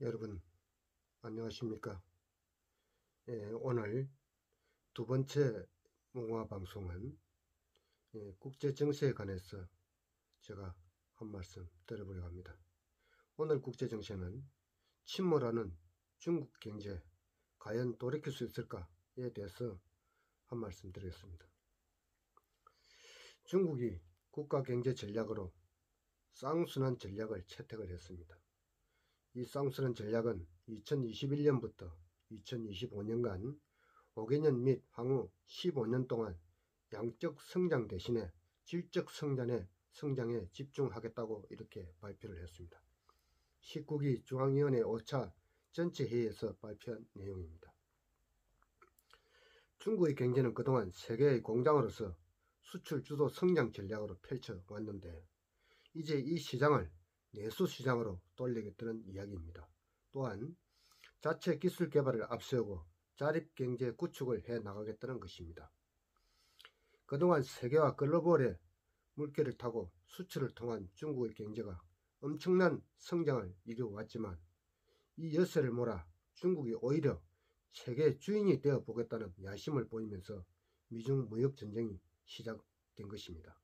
여러분 안녕하십니까? 오늘 두 번째 문화방송은 국제정세에 관해서 제가 한 말씀 드려보려고 합니다. 오늘 국제정세는 침몰하는 중국 경제 과연 돌이킬 수 있을까에 대해서 한 말씀 드리겠습니다. 중국이 국가경제 전략으로 쌍순환 전략을 채택을 했습니다. 이 쌍순환 전략은 2021년부터 2025년간 5개년 및 향후 15년 동안 양적 성장 대신에 질적 성장에 집중하겠다고 이렇게 발표를 했습니다. 19기 중앙위원회 5차 전체 회의에서 발표한 내용입니다. 중국의 경제는 그동안 세계의 공장으로서 수출 주도 성장 전략으로 펼쳐왔는데 이제 이 시장을 내수 시장으로 돌리겠다는 이야기입니다. 또한 자체 기술 개발을 앞세우고 자립경제 구축을 해 나가겠다는 것입니다. 그동안 세계와 글로벌의 물결을 타고 수출을 통한 중국의 경제가 엄청난 성장을 이루어왔지만 이 열쇠를 몰아 중국이 오히려 세계 주인이 되어 보겠다는 야심을 보이면서 미중 무역 전쟁이 시작된 것입니다.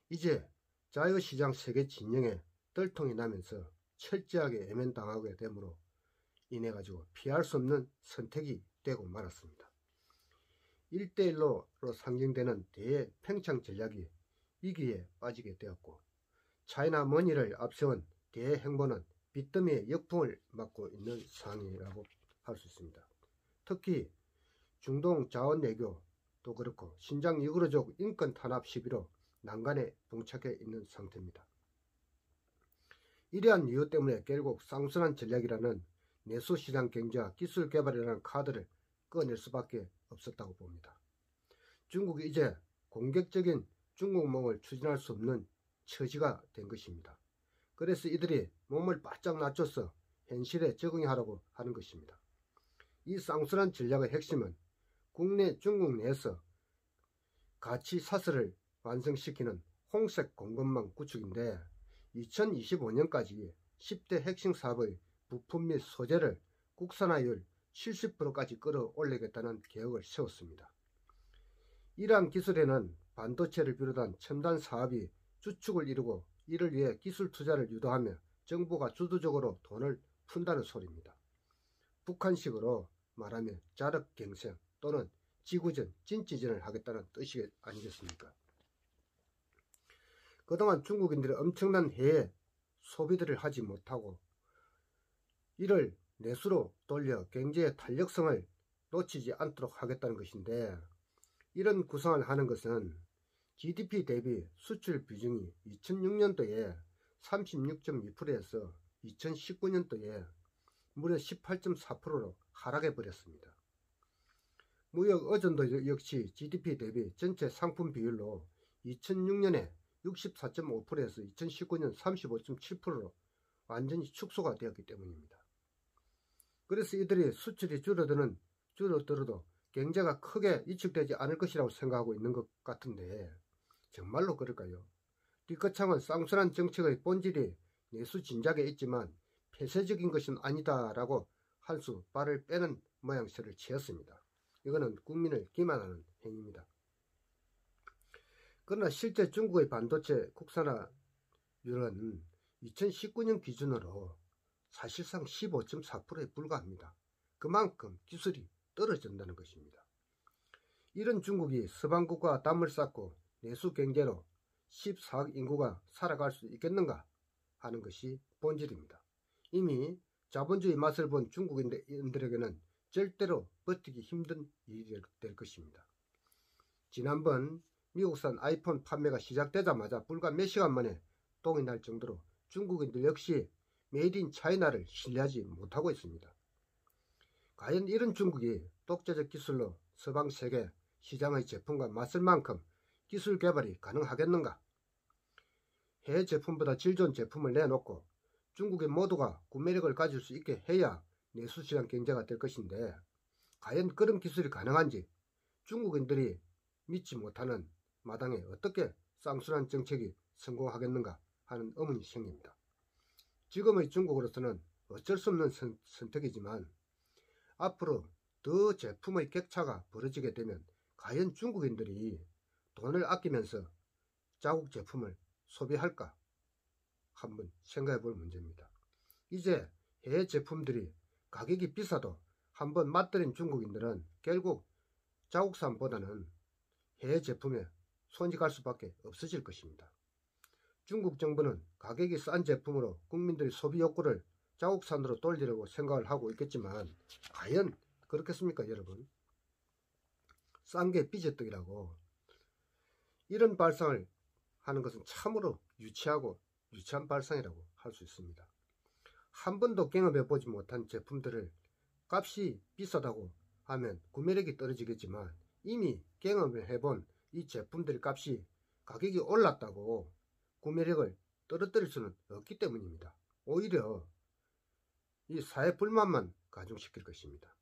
이제 자유시장 세계 진영에 뜰통이 나면서 철저하게 애면당하게 되므로 인해 가지고 피할 수 없는 선택이 되고 말았습니다. 1대1로 상징되는 대팽창 전략이 위기에 빠지게 되었고 차이나 머니를 앞세운 대행보는 빚더미의 역풍을 맞고 있는 상황이라고 할 수 있습니다. 특히 중동 자원 외교도 그렇고 신장 위구르족 인권 탄압 시비로 난간에 봉착해 있는 상태입니다. 이러한 이유 때문에 결국 쌍순환 전략이라는 내수시장 경제와 기술 개발이라는 카드를 꺼낼 수밖에 없었다고 봅니다. 중국이 이제 공격적인 중국몽을 추진할 수 없는 처지가 된 것입니다. 그래서 이들이 몸을 바짝 낮춰서 현실에 적응하라고 하는 것입니다. 이 쌍순환 전략의 핵심은 국내 중국 내에서 가치 사슬을 완성시키는 홍색 공급망 구축인데 2025년까지 10대 핵심 사업의 부품 및 소재를 국산화율 70%까지 끌어올리겠다는 계획을 세웠습니다. 이러한 기술에는 반도체를 비롯한 첨단 사업이 주축을 이루고 이를 위해 기술 투자를 유도하며 정부가 주도적으로 돈을 푼다는 소리입니다. 북한식으로 말하면 자력갱생 또는 지구전, 진지전을 하겠다는 뜻이 아니겠습니까? 그동안 중국인들이 엄청난 해외 소비들을 하지 못하고 이를 내수로 돌려 경제의 탄력성을 놓치지 않도록 하겠다는 것인데 이런 구상을 하는 것은 GDP 대비 수출 비중이 2006년도에 36.2%에서 2019년도에 무려 18.4%로 하락해 버렸습니다. 무역 의존도 역시 GDP 대비 전체 상품 비율로 2006년에 64.5%에서 2019년 35.7%로 완전히 축소가 되었기 때문입니다. 그래서 이들이 수출이 줄어들어도 경제가 크게 위축되지 않을 것이라고 생각하고 있는 것 같은데 정말로 그럴까요? 뒷거창은 쌍순환 정책의 본질이 내수 진작에 있지만 폐쇄적인 것은 아니다라고 한 수 발을 빼는 모양새를 취했습니다. 이거는 국민을 기만하는 행위입니다. 그러나 실제 중국의 반도체 국산화율은 2019년 기준으로 사실상 15.4%에 불과합니다. 그만큼 기술이 떨어진다는 것입니다. 이런 중국이 서방국과 담을 쌓고 내수 경제로 14억 인구가 살아갈 수 있겠는가 하는 것이 본질입니다. 이미 자본주의 맛을 본 중국인들에게는 절대로 버티기 힘든 일이 될 것입니다. 지난번 미국산 아이폰 판매가 시작되자마자 불과 몇 시간 만에 똥이 날 정도로 중국인들 역시 메이드 인 차이나를 신뢰하지 못하고 있습니다. 과연 이런 중국이 독자적 기술로 서방 세계 시장의 제품과 맞설 만큼 기술 개발이 가능하겠는가? 해외 제품보다 질 좋은 제품을 내놓고 중국의 모두가 구매력을 가질 수 있게 해야 내수시장 경제가 될 것인데 과연 그런 기술이 가능한지 중국인들이 믿지 못하는 마당에 어떻게 쌍순환 정책이 성공하겠는가 하는 의문이 생깁니다. 지금의 중국으로서는 어쩔 수 없는 선택이지만 앞으로 더 제품의 격차가 벌어지게 되면 과연 중국인들이 돈을 아끼면서 자국 제품을 소비할까 한번 생각해 볼 문제입니다. 이제 해외 제품들이 가격이 비싸도 한번 맛들인 중국인들은 결국 자국산보다는 해외 제품에 손이 갈 수밖에 없어질 것입니다. 중국 정부는 가격이 싼 제품으로 국민들의 소비 욕구를 자국산으로 돌리려고 생각을 하고 있겠지만 과연 그렇겠습니까, 여러분? 싼 게 삐져떡이라고. 이런 발상을 하는 것은 참으로 유치하고 유치한 발상이라고 할 수 있습니다. 한 번도 경험해보지 못한 제품들을 값이 비싸다고 하면 구매력이 떨어지겠지만 이미 경험을 해본 이 제품들의 값이 가격이 올랐다고 구매력을 떨어뜨릴 수는 없기 때문입니다. 오히려 이 사회 불만만 가중시킬 것입니다.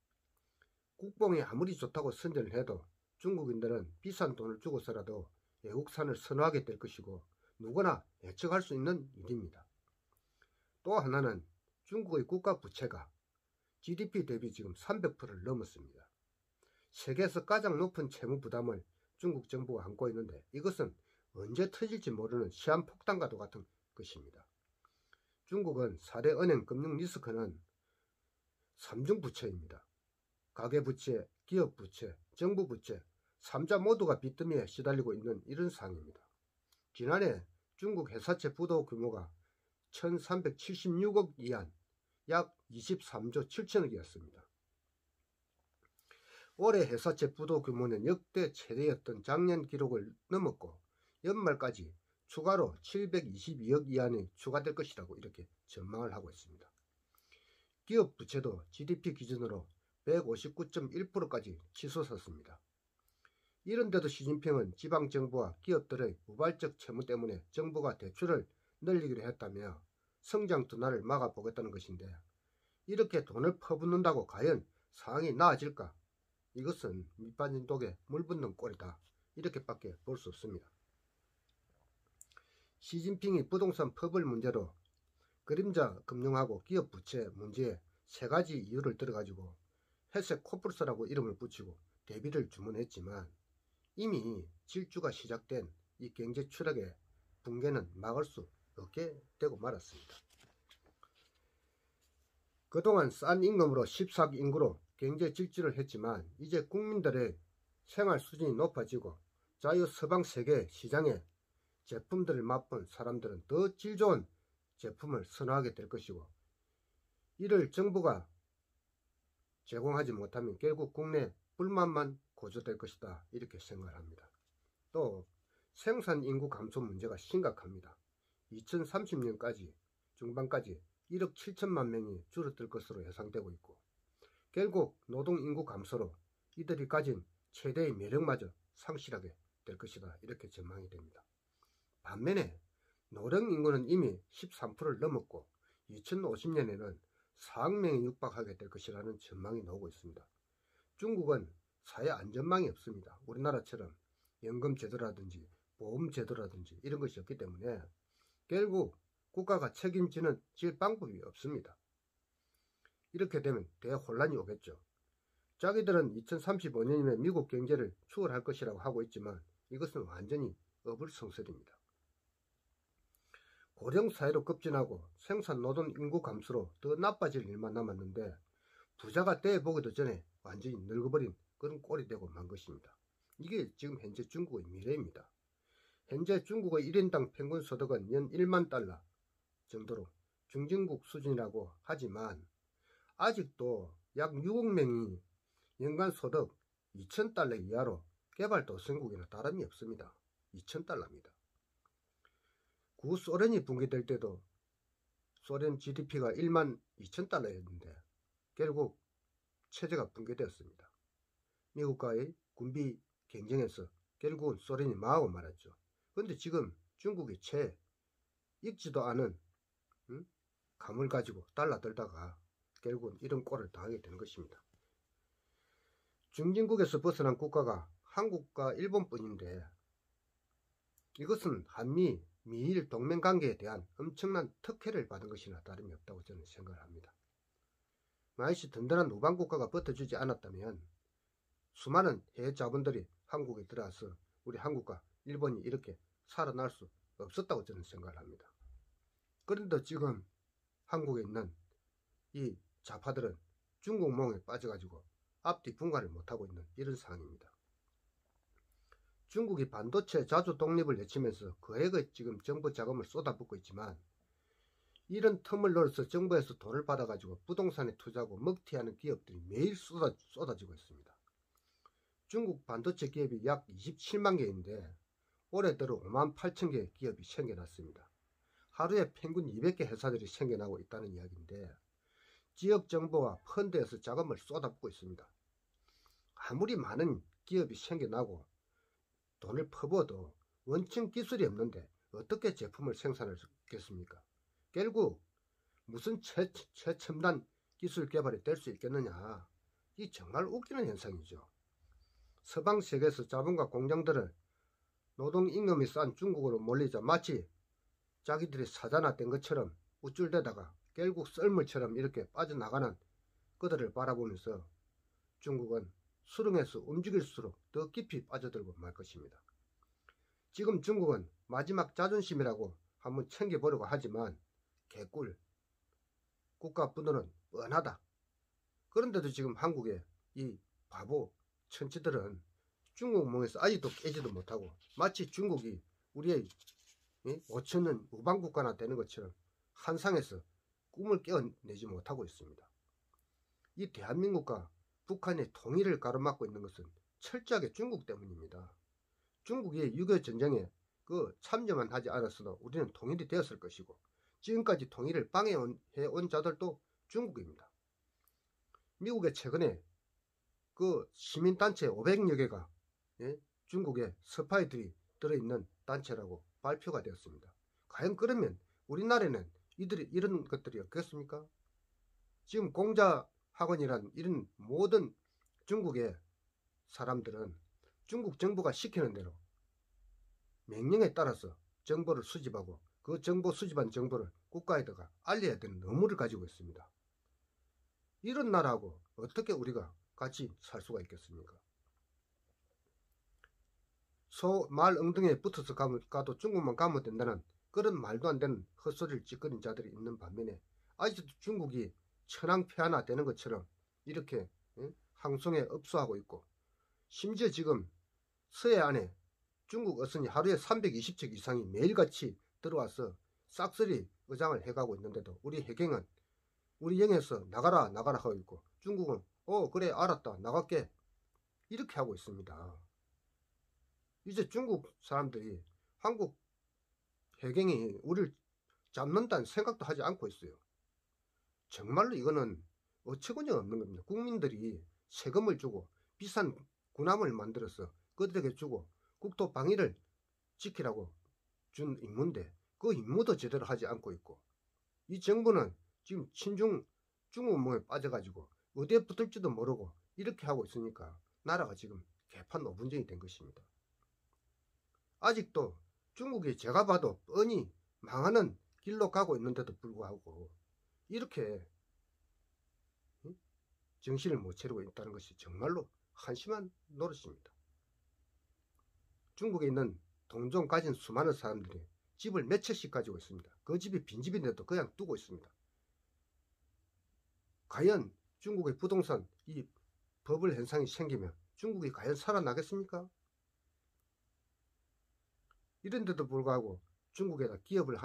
국뽕이 아무리 좋다고 선전을 해도 중국인들은 비싼 돈을 주고서라도 외국산을 선호하게 될 것이고 누구나 예측할 수 있는 일입니다. 또 하나는 중국의 국가 부채가 GDP 대비 지금 300%를 넘었습니다. 세계에서 가장 높은 채무 부담을 중국 정부가 안고 있는데 이것은 언제 터질지 모르는 시한폭탄과도 같은 것입니다. 중국은 4대 은행 금융 리스크는 3중 부채입니다. 가계부채, 기업부채, 정부부채 3자 모두가 빚더미에 시달리고 있는 이런 상황입니다. 지난해 중국 회사채 부도 규모가 1376억 위안, 약 23조 7천억이었습니다. 올해 회사채 부도 규모는 역대 최대였던 작년 기록을 넘었고 연말까지 추가로 722억 위안이 추가될 것이라고 이렇게 전망을 하고 있습니다. 기업 부채도 GDP 기준으로 159.1%까지 치솟았습니다. 이런데도 시진핑은 지방정부와 기업들의 우발적 채무 때문에 정부가 대출을 늘리기로 했다며 성장 둔화를 막아보겠다는 것인데 이렇게 돈을 퍼붓는다고 과연 상황이 나아질까? 이것은 밑빠진 독에 물 붓는 꼴이다. 이렇게밖에 볼 수 없습니다. 시진핑이 부동산 퍼블 문제로 그림자 금융하고 기업 부채 문제에 세 가지 이유를 들어가지고 회색 코뿔소라고 이름을 붙이고 대비를 주문했지만 이미 질주가 시작된 이 경제 추락의 붕괴는 막을 수 없게 되고 말았습니다. 그동안 싼 임금으로 14기 인구로 경제 질주를 했지만 이제 국민들의 생활 수준이 높아지고 자유 서방 세계 시장에 제품들을 맛본 사람들은 더 질 좋은 제품을 선호하게 될 것이고 이를 정부가 제공하지 못하면 결국 국내 불만만 고조될 것이다. 이렇게 생각을 합니다. 또 생산 인구 감소 문제가 심각합니다. 2030년까지 중반까지 1억 7천만 명이 줄어들 것으로 예상되고 있고 결국 노동 인구 감소로 이들이 가진 최대의 매력마저 상실하게 될 것이다. 이렇게 전망이 됩니다. 반면에 노령 인구는 이미 13%를 넘었고 2050년에는 4억 명이 육박하게 될 것이라는 전망이 나오고 있습니다. 중국은 사회 안전망이 없습니다. 우리나라처럼 연금제도라든지 보험제도라든지 이런 것이 없기 때문에 결국 국가가 책임지는 방법이 없습니다. 이렇게 되면 대혼란이 오겠죠. 자기들은 2035년이면 미국 경제를 추월할 것이라고 하고 있지만 이것은 완전히 어불성설입니다. 고령사회로 급진하고 생산노동 인구 감소로 더 나빠질 일만 남았는데 부자가 돼보기도 전에 완전히 늙어버린 그런 꼴이 되고 만 것입니다. 이게 지금 현재 중국의 미래입니다. 현재 중국의 1인당 평균 소득은 연 1만 달러 정도로 중진국 수준이라고 하지만 아직도 약 6억 명이 연간 소득 2,000달러 이하로 개발도상국이나 다름이 없습니다. 2,000달러입니다. 구소련이 붕괴될 때도 소련 GDP가 1만 2,000달러였는데 결국 체제가 붕괴되었습니다. 미국과의 군비 경쟁에서 결국은 소련이 망하고 말았죠. 그런데 지금 중국이 채 익지도 않은 감을 가지고 달라들다가 결국은 이런 꼴을 당하게 되는 것입니다. 중진국에서 벗어난 국가가 한국과 일본뿐인데 이것은 한미, 미일 동맹관계에 대한 엄청난 특혜를 받은 것이나 다름이 없다고 저는 생각을 합니다. 만약에 든든한 우방국가가 버텨주지 않았다면 수많은 해외 자본들이 한국에 들어와서 우리 한국과 일본이 이렇게 살아날 수 없었다고 저는 생각을 합니다. 그런데 지금 한국에 있는 이 좌파들은 중국 몽에 빠져가지고 앞뒤 분간을 못하고 있는 이런 상황입니다. 중국이 반도체 자주 독립을 외치면서 거액의 지금 정부 자금을 쏟아붓고 있지만 이런 틈을 노려서 정부에서 돈을 받아가지고 부동산에 투자하고 먹튀하는 기업들이 매일 쏟아지고 있습니다. 중국 반도체 기업이 약 27만 개인데 올해 들어 5만 8천 개의 기업이 생겨났습니다. 하루에 평균 200개 회사들이 생겨나고 있다는 이야기인데 지역 정부와 펀드에서 자금을 쏟아붓고 있습니다. 아무리 많은 기업이 생겨나고 돈을 퍼부어도 원천 기술이 없는데 어떻게 제품을 생산하겠습니까? 결국 무슨 최첨단 기술 개발이 될 수 있겠느냐. 이 정말 웃기는 현상이죠. 서방 세계에서 자본과 공장들을 노동임금이 싼 중국으로 몰리자 마치 자기들이 사자나된 것처럼 우쭐대다가 결국 썰물처럼 이렇게 빠져나가는 그들을 바라보면서 중국은 수렁에서 움직일수록 더 깊이 빠져들고 말 것입니다. 지금 중국은 마지막 자존심이라고 한번 챙겨보려고 하지만 개꿀, 국가 분노는 뻔하다. 그런데도 지금 한국의 이 바보 천치들은 중국 몽에서 아직도 깨지도 못하고 마치 중국이 우리의 5천년 우방국가나 되는 것처럼 한상에서 꿈을 깨어내지 못하고 있습니다. 이 대한민국과 북한의 통일을 가로막고 있는 것은 철저하게 중국 때문입니다. 중국이 6.25 전쟁에 참여만 하지 않았어도 우리는 통일이 되었을 것이고 지금까지 통일을 방해해온 자들도 중국입니다. 미국에 최근에 시민단체 500여 개가 중국의 스파이들이 들어있는 단체라고 발표가 되었습니다. 과연 그러면 우리나라에는 이런 것들이 없겠습니까? 지금 공자학원이란 이런 모든 중국의 사람들은 중국 정부가 시키는 대로 명령에 따라서 정보를 수집하고 그 정보 수집한 정보를 국가에다가 알려야 되는 의무를 가지고 있습니다. 이런 나라하고 어떻게 우리가 같이 살 수가 있겠습니까? 소, 말, 엉덩이에 붙어서 가도 중국만 가면 된다는 그런 말도 안 되는 헛소리를 찌꺼린 자들이 있는 반면에 아직도 중국이 천황폐하나 되는 것처럼 이렇게 항송에 읍소하고 있고 심지어 지금 서해 안에 중국 어선이 하루에 320척 이상이 매일같이 들어와서 싹쓸이 의장을 해가고 있는데도 우리 해경은 우리 영에서 나가라 하고 있고 중국은 그래 알았다 나갈게 이렇게 하고 있습니다. 이제 중국 사람들이 한국 해경이 우리를 잡는다는 생각도 하지 않고 있어요. 정말로 이거는 어처구니가 없는 겁니다. 국민들이 세금을 주고 비싼 군함을 만들어서 그들에게 주고 국토 방위를 지키라고 준 임무인데 그 임무도 제대로 하지 않고 있고 이 정부는 지금 중국 몽에 빠져가지고 어디에 붙을지도 모르고 이렇게 하고 있으니까 나라가 지금 개판 5분정이 된 것입니다. 아직도 중국이 제가 봐도 뻔히 망하는 길로 가고 있는데도 불구하고 이렇게 정신을 못 차리고 있다는 것이 정말로 한심한 노릇입니다. 중국에 있는 동종 가진 수많은 사람들이 집을 몇 채씩 가지고 있습니다. 그 집이 빈집인데도 그냥 두고 있습니다. 과연 중국의 부동산 이 버블 현상이 생기면 중국이 과연 살아나겠습니까? 이런데도 불구하고 중국에다 기업을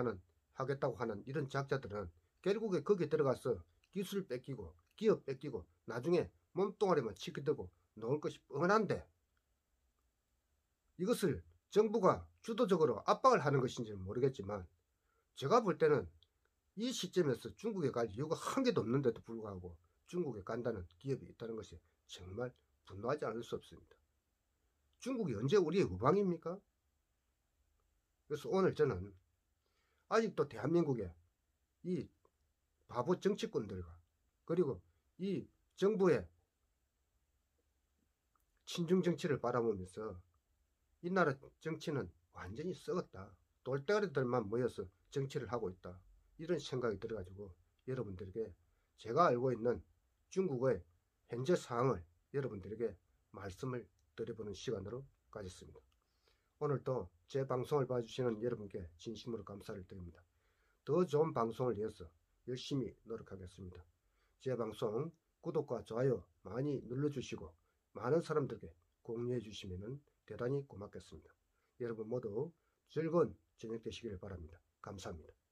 하겠다고 하는 이런 작자들은 결국에 거기에 들어가서 기술 뺏기고 기업 뺏기고 나중에 몸뚱아리만 치켜들고 놓을 것이 뻔한데 이것을 정부가 주도적으로 압박을 하는 것인지는 모르겠지만 제가 볼 때는 이 시점에서 중국에 갈 이유가 한 개도 없는데도 불구하고 중국에 간다는 기업이 있다는 것이 정말 분노하지 않을 수 없습니다. 중국이 언제 우리의 우방입니까? 그래서 오늘 저는 아직도 대한민국의 이 바보 정치꾼들과 그리고 이 정부의 친중 정치를 바라보면서 이 나라 정치는 완전히 썩었다. 똘대가리들만 모여서 정치를 하고 있다. 이런 생각이 들어가지고 여러분들에게 제가 알고 있는 중국의 현재 상황을 여러분들에게 말씀을 드려보는 시간으로 가졌습니다. 오늘도 제 방송을 봐주시는 여러분께 진심으로 감사를 드립니다. 더 좋은 방송을 위해서 열심히 노력하겠습니다. 제 방송 구독과 좋아요 많이 눌러주시고 많은 사람들에게 공유해 주시면 대단히 고맙겠습니다. 여러분 모두 즐거운 저녁 되시길 바랍니다. 감사합니다.